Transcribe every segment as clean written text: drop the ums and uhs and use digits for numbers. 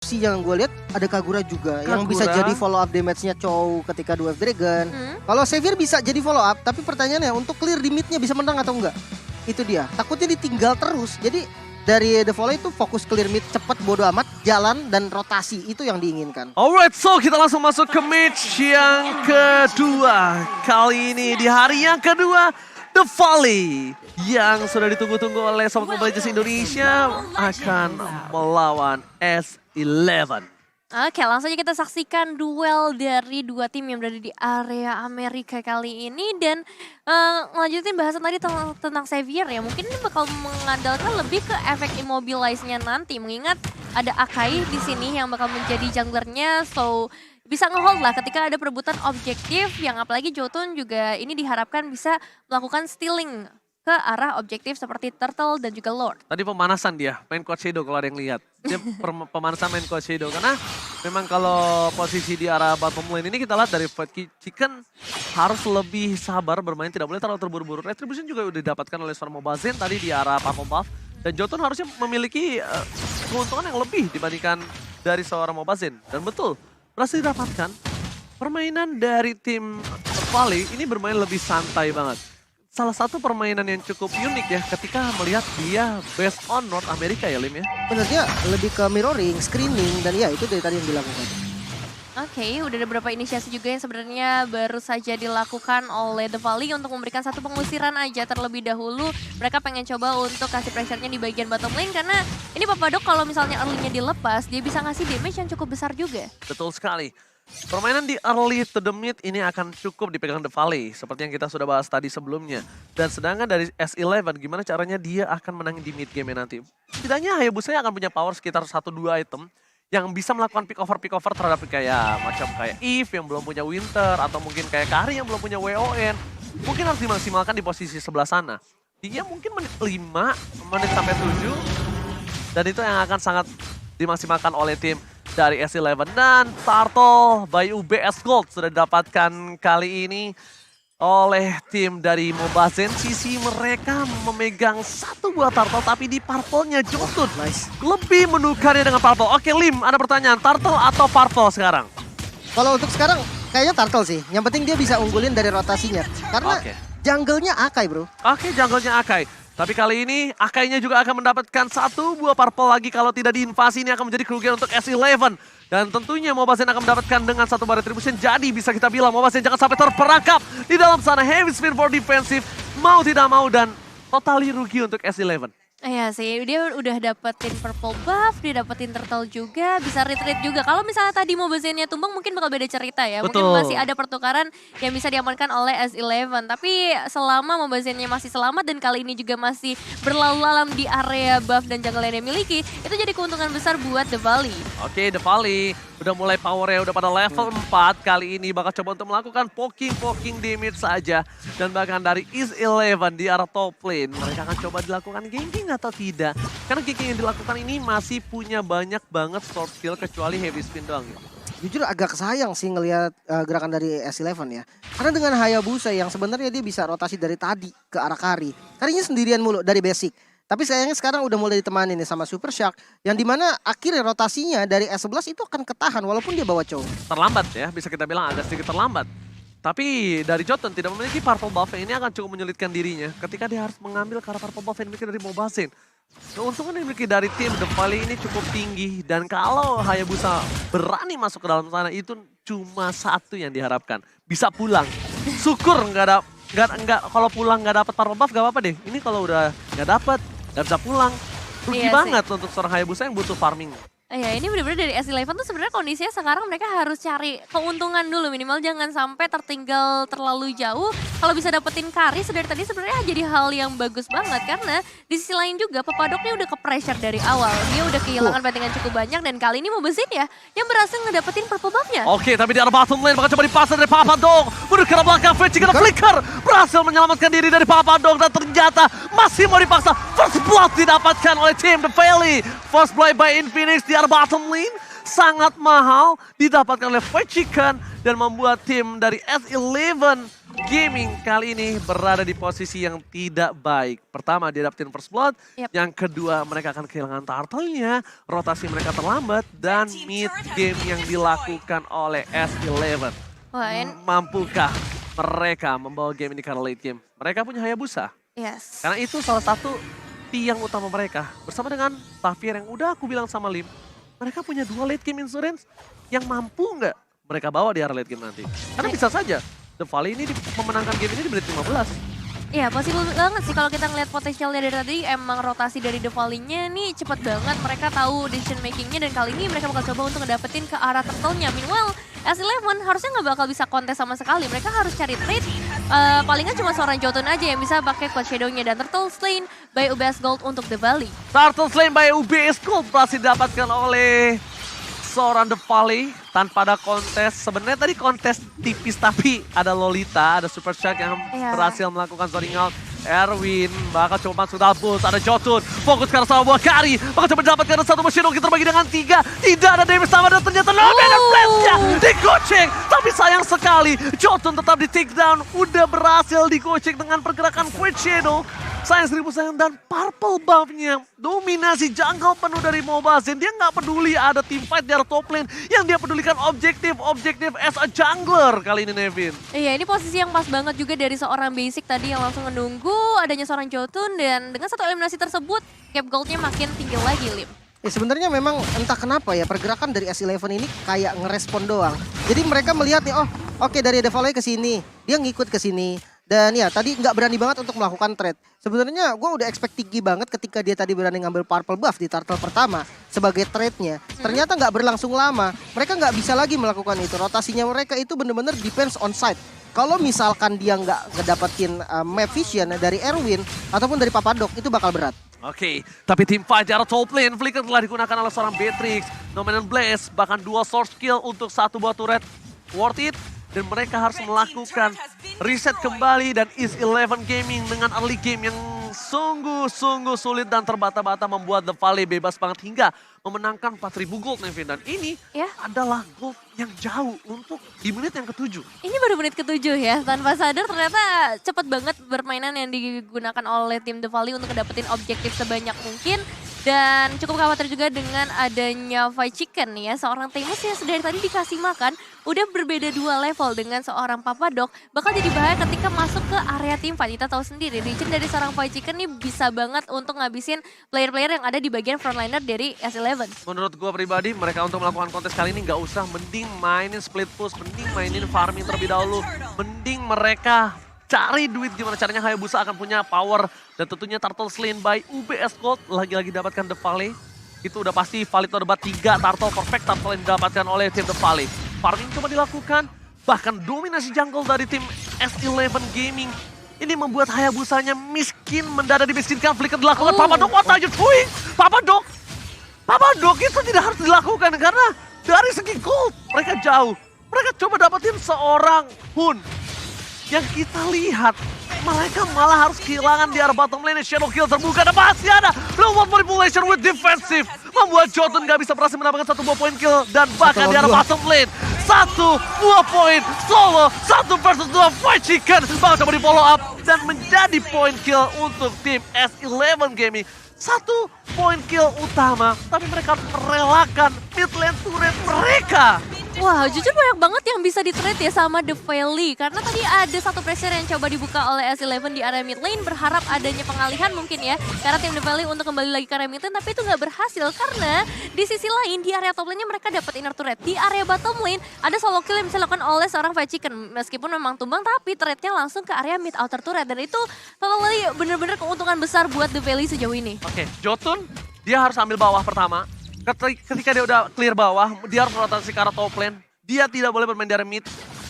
opsi yang gue lihat ada Kagura juga yang bisa Kagura. jadi follow up damage-nya Chow ketika 2 Dragon. Kalau Xavier bisa jadi follow up, tapi pertanyaannya untuk clear di mid-nya bisa menang atau enggak? Itu dia. Takutnya ditinggal terus. Jadi dari The Volley itu fokus clear mid cepet bodo amat, jalan dan rotasi itu yang diinginkan. Alright, so kita langsung masuk ke match yang kedua. Kali ini di hari yang kedua, The Volley yang sudah ditunggu-tunggu oleh Sobat Mobile Legends Indonesia akan melawan S11. Oke, langsung aja kita saksikan duel dari dua tim yang berada di area Amerika kali ini. Dan ngelanjutin bahasan tadi tentang Xavier ya. Mungkin ini bakal mengandalkan lebih ke efek immobilize-nya nanti. Mengingat ada Akai di sini yang bakal menjadi junglernya. So, bisa ngehold lah ketika ada perebutan objektif. Yang apalagi Jotun juga ini diharapkan bisa melakukan stealing ke arah objektif seperti Turtle dan juga Lord. Tadi pemanasan dia, main Coach Shadow kalau ada yang lihat. Dia pemanasan main Coach Shadow. Karena memang kalau posisi di arah bottom lane ini kita lihat dari Fight Chicken harus lebih sabar bermain, tidak boleh terlalu terburu-buru. Retribution juga udah didapatkan oleh seorang Mobazin tadi di arah Purple Buff. Dan Jotun harusnya memiliki keuntungan yang lebih dibandingkan dari seorang Mobazin. Dan betul, berhasil didapatkan. Permainan dari tim Volley ini bermain lebih santai banget. Salah satu permainan yang cukup unik ya ketika melihat dia based on North America ya Lim ya. Benernya lebih ke mirroring, screening, dan ya itu dari tadi yang dilakukan. Oke, udah ada beberapa inisiasi juga yang sebenarnya baru saja dilakukan oleh The Volley untuk memberikan satu pengusiran aja terlebih dahulu. Mereka pengen coba untuk kasih pressure-nya di bagian bottom lane karena ini Papadok kalau misalnya early-nya dilepas, dia bisa ngasih damage yang cukup besar juga. Betul sekali. Permainan di early to the mid ini akan cukup dipegang The Volley seperti yang kita sudah bahas tadi sebelumnya. Dan sedangkan dari S11 gimana caranya dia akan menang di mid game nanti. Setidaknya Hayabusa akan punya power sekitar 1-2 item yang bisa melakukan pick over terhadap kayak macam kayak Eve yang belum punya Winter atau mungkin kayak Kari yang belum punya WON. Mungkin harus dimaksimalkan di posisi sebelah sana. Dia mungkin menit 5, menit sampai 7 dan itu yang akan sangat dimaksimalkan oleh tim dari S11 dan Turtle by UBS Gold sudah didapatkan kali ini oleh tim dari Mobazin. Sisi mereka memegang satu buah Turtle tapi di Purple-nya Jotun lebih menukarnya dengan Purple. Oke Lim, ada pertanyaan, Turtle atau Purple sekarang? Kalau untuk sekarang kayaknya Turtle sih. Yang penting dia bisa unggulin dari rotasinya. Karena jungle-nya Akai bro. Oke, jungle-nya Akai. Tapi kali ini Akainya juga akan mendapatkan satu buah Purple lagi. Kalau tidak diinvasi ini akan menjadi kerugian untuk S11. Dan tentunya Mobazin akan mendapatkan dengan satu bar retribution. Jadi bisa kita bilang Mobazin jangan sampai terperangkap di dalam sana. Heavy spin for defensive. Mau tidak mau dan totally rugi untuk S11. Iya sih, dia udah dapetin purple buff, dia dapetin turtle juga, bisa retreat juga. Kalau misalnya tadi Mobazin-nya tumbang mungkin bakal beda cerita ya. Betul. Mungkin masih ada pertukaran yang bisa diamankan oleh S11. Tapi selama Mobazin-nya masih selamat dan kali ini juga masih berlalu-lalang di area buff dan jungle yang dia miliki, itu jadi keuntungan besar buat The Volley. Oke, The Volley udah mulai powernya udah pada level 4 kali ini bakal coba untuk melakukan poking damage saja. Dan bahkan dari East 11 di arah top lane mereka akan coba dilakukan ganking atau tidak. Karena ganking yang dilakukan ini masih punya banyak banget sword skill kecuali heavy spin doang ya. Jujur agak sayang sih ngelihat gerakan dari S11 ya. Karena dengan Hayabusa yang sebenarnya dia bisa rotasi dari tadi ke arah Kari. Karinya sendirian mulu dari basic. Tapi sayangnya sekarang udah mulai ditemani nih sama Super Shark. Yang dimana akhirnya rotasinya dari S11 itu akan ketahan walaupun dia bawa Chow. Terlambat ya, bisa kita bilang agak sedikit terlambat. Tapi dari Jotun tidak memiliki purple buff ini akan cukup menyulitkan dirinya ketika dia harus mengambil ke arah purple buff yang dimiliki dari Mobazin. Keuntungan yang dimiliki dari tim The Volley ini cukup tinggi dan kalau Hayabusa berani masuk ke dalam sana itu cuma satu yang diharapkan, bisa pulang. Syukur nggak kalau pulang nggak dapat purple buff gak apa-apa deh. Ini kalau udah nggak dapat nggak bisa pulang, rugi banget untuk seorang Hayabusa yang butuh farming. Ya ini benar-benar dari S11 tuh sebenarnya kondisinya sekarang mereka harus cari keuntungan dulu, minimal jangan sampai tertinggal terlalu jauh. Kalau bisa dapetin Kari dari tadi sebenarnya jadi hal yang bagus banget karena di sisi lain juga Papadoknya udah ke pressure dari awal. Dia udah kehilangan battingan cukup banyak dan kali ini Mobazin ya yang berhasil ngedapetin purple buff-nya. Oke, tapi di arah bottom lane bakal coba dipasang dari Papadok. Menuju ke arah belakang, Fetch kena flicker. Berhasil menyelamatkan diri dari Papadok dan ternyata masih mau dipaksa. First blood didapatkan oleh tim The Volley. First blood by Infinix di arah bottom lane. Sangat mahal didapatkan oleh Fight Chicken dan membuat tim dari S11 Gaming kali ini berada di posisi yang tidak baik. Pertama dia dapetin first blood, Yap. yang kedua mereka akan kehilangan turtle-nya, rotasi mereka terlambat, dan mid game yang dilakukan oleh S11. Wah, Mampukah mereka membawa game ini ke late game? Mereka punya Hayabusa. yes. Karena itu salah satu tiang utama mereka. Bersama dengan Xavier yang udah aku bilang sama Lim, mereka punya 2 late game insurance yang mampu nggak mereka bawa di area late game nanti. Karena bisa saja The Valley ini memenangkan game ini di menit 15. Iya, possible banget sih kalau kita ngeliat potensialnya dari tadi. Emang rotasi dari The Valley-nya nih cepet banget. Mereka tahu decision making-nya dan kali ini mereka bakal coba untuk ngedapetin ke arah turtle-nya. Meanwhile, S11 harusnya nggak bakal bisa kontes sama sekali. Mereka harus cari trade. Palingan cuma seorang Jotun aja yang bisa pakai Cloud Shadow-nya. Dan Turtle slain by UBS Gold untuk The Valley. Turtle slain by UBS Gold berhasil didapatkan oleh seorang The Valley tanpa ada kontes. Sebenarnya tadi kontes tipis tapi ada Lolita, ada Super Shark yang Iya. berhasil melakukan zoning out. Erwin bakal coba masuk double, ada Jotun, fokus ke arah sama buah kari, bakal coba dapatkan satu mesin Oki terbagi dengan 3, tidak ada damage sama dan ternyata ada flash-nya digoceng, tapi sayang sekali Jotun tetap di take down, udah berhasil digoceng dengan pergerakan Quick Shadow. Sayang 1000 sayang dan purple buff-nya dominasi jungle penuh dari Mobile Zen. Dia nggak peduli ada team fight di arah top lane, yang dia pedulikan objektif as a jungler kali ini Nevin. Iya, ini posisi yang pas banget juga dari seorang basic tadi yang langsung menunggu adanya seorang Jotun. Dan dengan satu eliminasi tersebut, cap goldnya makin tinggi lagi, Lim. Ya sebenarnya memang entah kenapa ya pergerakan dari S11 ini kayak ngerespon doang. Jadi mereka melihat nih, oh oke dari The Valley ke sini, dia ngikut ke sini. Dan ya tadi nggak berani banget untuk melakukan trade. Sebenarnya gue udah expect tinggi banget ketika dia tadi berani ngambil purple buff di turtle pertama sebagai trade-nya. Ternyata nggak berlangsung lama. Mereka nggak bisa lagi melakukan itu. Rotasinya mereka itu bener-bener depends on side. Kalau misalkan dia nggak ngedapetin map vision dari Erwin ataupun dari Papadok itu bakal berat. Oke, tapi tim fight di arah top lane, Flicker telah digunakan oleh seorang Beatrix, Nomen Blaze, bahkan 2 source kill untuk 1 buah turret. Worth it. Dan mereka harus melakukan reset kembali dan Is 11 Gaming dengan early game yang sungguh-sungguh sulit dan terbata-bata membuat The Valley bebas banget hingga memenangkan 4.000 gold Nevin. Dan ini Ya. adalah gold yang jauh untuk di menit yang ke-7. Ini baru menit ke-7 ya, tanpa sadar ternyata cepet banget permainan yang digunakan oleh tim The Valley untuk dapetin objektif sebanyak mungkin. Dan cukup khawatir juga dengan adanya Fight Chicken ya, seorang Timus yang sedari tadi dikasih makan, udah berbeda 2 level dengan seorang Papadok, bakal jadi bahaya ketika masuk ke area tim fight. Kita tahu sendiri, region dari seorang Fight Chicken nih bisa banget untuk ngabisin player-player yang ada di bagian frontliner dari S11. Menurut gua pribadi, mereka untuk melakukan kontes kali ini nggak usah, mending mainin split push, mending mainin farming terlebih dahulu, mending mereka cari duit gimana caranya Hayabusa akan punya power dan tentunya Turtle slain by UBS Gold lagi-lagi dapatkan The Valley. Itu udah pasti valid to debat 3 Turtle perfect Turtle yang didapatkan oleh tim The Valley. Farming coba dilakukan, bahkan dominasi jungle dari tim S11 Gaming. Ini membuat Hayabusanya miskin, mendadak dimiskinkan, Flicker dilakukan. Papadok, what are you doing? Papadok itu tidak harus dilakukan karena dari segi gold mereka jauh. Mereka coba dapetin seorang Hun. Yang kita lihat, mereka malah harus kehilangan di arah bottom lane. Shadow kill terbuka dan masih ada Blue World Manipulation with defensive. Membuat Jotun gak bisa berhasil mendapatkan 1 buah poin kill. Dan bahkan di arah bottom lane, 1 buah poin solo, 1 versus 2 Fight Chicken. Bakal coba di follow up dan menjadi poin kill untuk tim S11 Gaming. 1 poin kill utama, tapi mereka merelakan mid lane turret mereka. Wah, jujur banyak banget yang bisa di-trade ya sama The Valley. Karena tadi ada satu pressure yang coba dibuka oleh S11 di area mid lane. Berharap adanya pengalihan mungkin ya. Karena tim The Valley untuk kembali lagi ke area mid lane. Tapi itu nggak berhasil. Karena di sisi lain di area top lane-nya mereka dapat inner turret. Di area bottom lane ada solo kill yang bisa dilakukan oleh seorang Fight Chicken. Meskipun memang tumbang tapi turretnya langsung ke area mid outer turret. Dan itu totally bener-bener keuntungan besar buat The Valley sejauh ini. Oke, Jotun dia harus ambil bawah pertama. Ketika dia udah clear bawah, dia harus rotasi ke arah top lane. Dia tidak boleh bermain di area mid.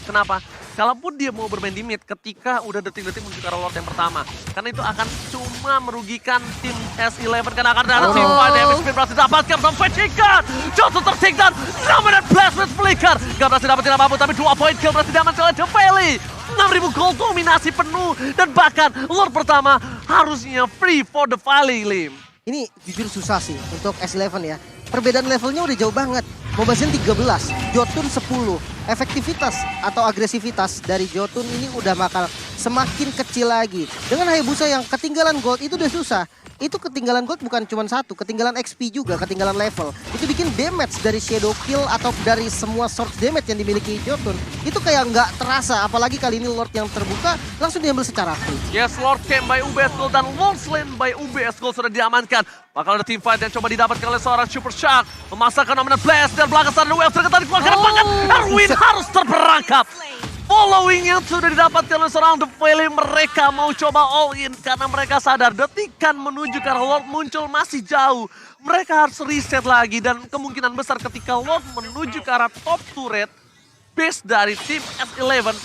Kenapa? Kalaupun dia mau bermain di mid ketika udah detik-detik menuju ke arah Lord yang pertama. Karena itu akan cuma merugikan tim S11. Karena akan ada tim fight damage speed berhasil dapatkan sampai Chicken. Jotun ter-take down. Nominate blast with flicker. Gak berhasil dapetin apapun tapi 2 point kill berhasil diamankan oleh The Valley. 6.000 gold dominasi penuh. Dan bahkan Lord pertama harusnya free for The Valley, Lim. Ini jujur susah sih untuk S11 ya. Perbedaan levelnya udah jauh banget. Mobile Legends 13, Jotun 10. Efektivitas atau agresivitas dari Jotun ini udah bakal semakin kecil lagi. Dengan Hayabusa yang ketinggalan gold itu udah susah. Itu ketinggalan gold bukan cuma satu, ketinggalan XP juga, ketinggalan level. Itu bikin damage dari Shadow Kill atau dari semua source damage yang dimiliki Jotun. Itu kayak nggak terasa, apalagi kali ini Lord yang terbuka langsung diambil secara free. Yes, Lord Camp by UBS Gold dan Lord Slain by UBS Gold sudah diamankan. Bakal ada team fight yang coba didapatkan oleh seorang Super Shark. Memasakkan Dominant Blast dan belakang sana Wave terketar dikeluarkan. Bahkan Erwin harus terperangkap. Following yang sudah didapatkan oleh seorang The Valley, mereka mau coba all in karena mereka sadar detikan menuju ke arah Lord muncul masih jauh. Mereka harus reset lagi dan kemungkinan besar ketika Lord menuju ke arah top turret base dari tim S11.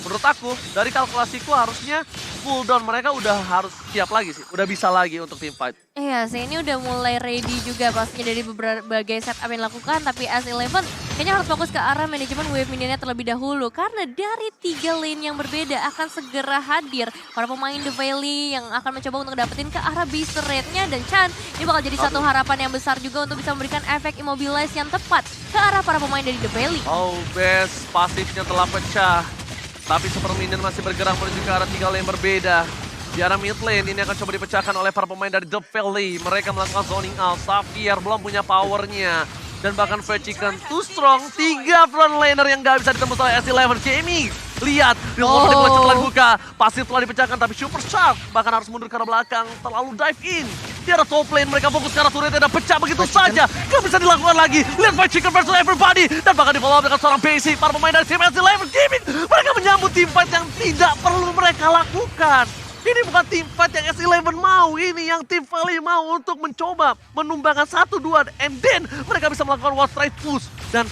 Menurut aku, dari kalkulasiku harusnya cooldown mereka udah harus siap lagi sih. Udah bisa lagi untuk team fight. Iya sih, ini udah mulai ready juga pastinya dari berbagai setup yang dilakukan. Tapi S11 kayaknya harus fokus ke arah manajemen wave minionnya terlebih dahulu. Karena dari 3 lane yang berbeda akan segera hadir para pemain The Valley yang akan mencoba untuk dapetin ke arah base rate-nya. Dan Chan, ini bakal jadi satu harapan yang besar juga untuk bisa memberikan efek immobilize yang tepat ke arah para pemain dari The Valley. Oh, best pasifnya telah pecah. Tapi Super Minion masih bergerak menuju ke arah 3 lane berbeda. Di arah mid lane ini akan coba dipecahkan oleh para pemain dari The Valley. Mereka melakukan zoning out. Xavier belum punya powernya. Dan bahkan Fred Chicken too strong. 3 front laner yang gak bisa ditembus oleh S11 Gaming. Lihat, Real World telah dibuka. Pasif telah dipecahkan tapi Super Shark bahkan harus mundur ke arah belakang. Terlalu dive in. Di arah top lane mereka fokus ke arah turretnya dan pecah begitu saja. Gak bisa dilakukan lagi. Lihat Fred Chicken versus everybody. Dan bahkan di follow up dengan seorang basic. Para pemain dari tim S11 Gaming. Mereka menyambut team fight yang tidak perlu mereka lakukan. Ini bukan team fight yang S11 mau, ini yang tim Valley mau untuk mencoba menumbangkan 1-2 and then mereka bisa melakukan one straight push. Dan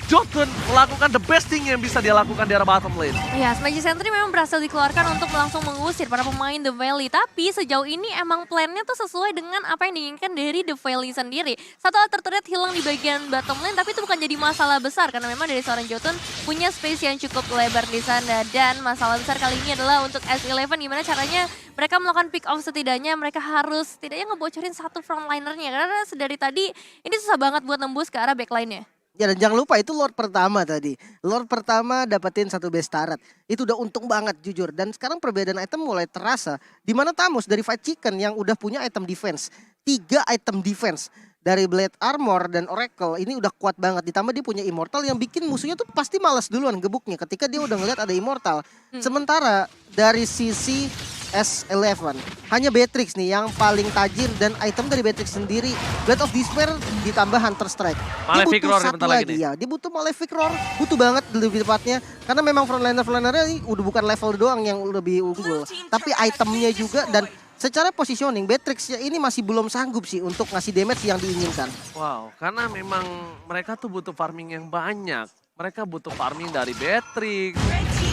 Jotun melakukan the best thing yang bisa dia lakukan di arah bottom lane. Ya, Magic Sentry memang berhasil dikeluarkan untuk langsung mengusir para pemain The Valley. Tapi sejauh ini emang plannya tuh sesuai dengan apa yang diinginkan dari The Valley sendiri. Satu alter turret hilang di bagian bottom lane, tapi itu bukan jadi masalah besar. Karena memang dari seorang Jotun punya space yang cukup lebar di sana. Dan masalah besar kali ini adalah untuk S11 gimana caranya mereka melakukan pick off setidaknya. Mereka harus setidaknya ngebocorin satu frontlinernya. Karena dari tadi ini susah banget buat nembus ke arah backline-nya. Ya dan jangan lupa itu Lord pertama tadi. Lord pertama dapetin satu base turret. Itu udah untung banget jujur. Dan sekarang perbedaan item mulai terasa. Dimana Tamus dari Fight Chicken yang udah punya item defense. 3 item defense. Dari Blade Armor dan Oracle ini udah kuat banget. Ditambah dia punya Immortal yang bikin musuhnya tuh pasti malas duluan gebuknya. Ketika dia udah ngeliat ada Immortal. Sementara dari sisi S11 hanya Beatrix nih yang paling tajir. Dan item dari Beatrix sendiri Blade of Despair ditambah Hunter Strike. Malefic Roar satu bentar lagi nih. ya. Dia butuh Malefic Roar, butuh banget lebih tepatnya. Karena memang frontlanernya ini udah bukan level doang yang lebih unggul. Tapi itemnya juga dan secara positioning Beatrix ini masih belum sanggup sih untuk ngasih damage yang diinginkan. Wow, karena memang mereka tuh butuh farming yang banyak. Mereka butuh farming dari Beatrix.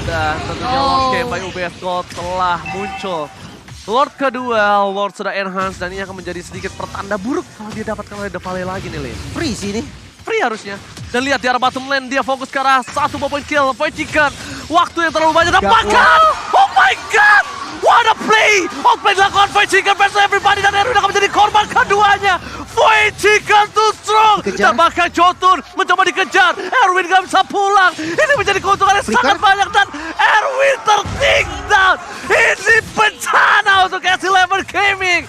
Dan tentunya Lord Camp by UBS Gold telah muncul. Lord kedua, Lord sudah enhance dan ini akan menjadi sedikit pertanda buruk kalau dia dapatkan oleh The Valley lagi nih, Lin. Free sih ini. Free harusnya. Dan lihat di arah bottom lane dia fokus ke arah 1 point kill. Fight Chicken. Waktu yang terlalu banyak dan bakal. Oh my god. What a play. Outplay dilakukan Fight Chicken versus everybody dan Erwin akan menjadi korban keduanya. Fight Chicken too strong. Dikejar. Dan bahkan Jotun mencoba dikejar. Erwin gak bisa pulang. Ini menjadi keuntungan yang sangat banyak dan Erwin tertinggal. Ini bencana untuk S11 Gaming.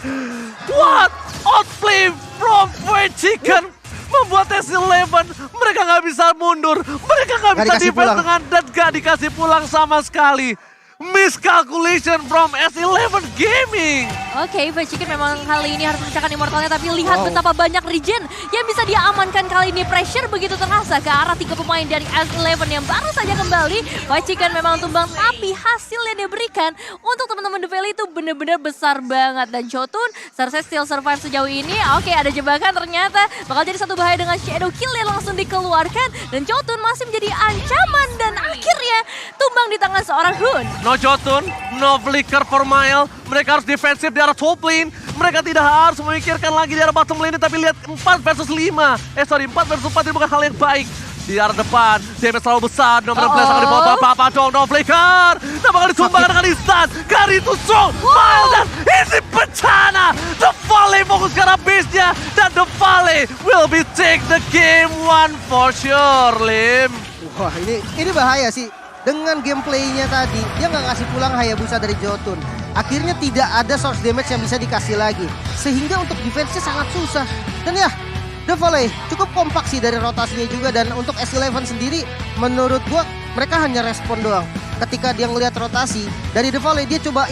What? Outplay from Fight Chicken. Membuat S11 mereka nggak bisa mundur, mereka nggak bisa defense dengan dan nggak dikasih pulang sama sekali. Miscalculation from S11 Gaming. Oke, Fight Chicken memang kali ini harus memecahkan Immortalnya, tapi lihat betapa banyak regen yang bisa dia amankan kali ini. Pressure begitu terasa ke arah 3 pemain dari S11 yang baru saja kembali. Fight Chicken memang tumbang, tapi hasil yang dia berikan untuk teman-teman The Valley itu benar-benar besar banget. Dan Jotun seharusnya still survive sejauh ini. Oke, ada jebakan ternyata bakal jadi satu bahaya dengan Shadow Kill yang langsung dikeluarkan. Dan Jotun masih menjadi ancaman dan akhirnya tumbang di tangan seorang Hun. No Jotun, no flicker for Mile. Mereka harus defensif di arah top lane. Mereka tidak harus memikirkan lagi di arah bottom lane. Tapi lihat 4 versus 5. 4 versus 4 ini bukan hal yang baik. Di arah depan, damage terlalu besar. Nomor Blast akan dibawa apa dong, no flicker. Dan bakal ditumbangkan dengan instan. Kari itu strong, Mile dan ini bencana. The Valley fokus ke arah base-nya. Dan The Valley will be take the game one for sure, Lim. Wah, ini bahaya sih. Dengan gameplaynya tadi, dia nggak ngasih pulang Hayabusa dari Jotun. Akhirnya tidak ada source damage yang bisa dikasih lagi. Sehingga untuk defense-nya sangat susah. Dan ya, The Valley cukup kompak sih dari rotasinya juga. Dan untuk S11 sendiri, menurut gua mereka hanya respon doang. Ketika dia ngelihat rotasi, dari The Valley dia coba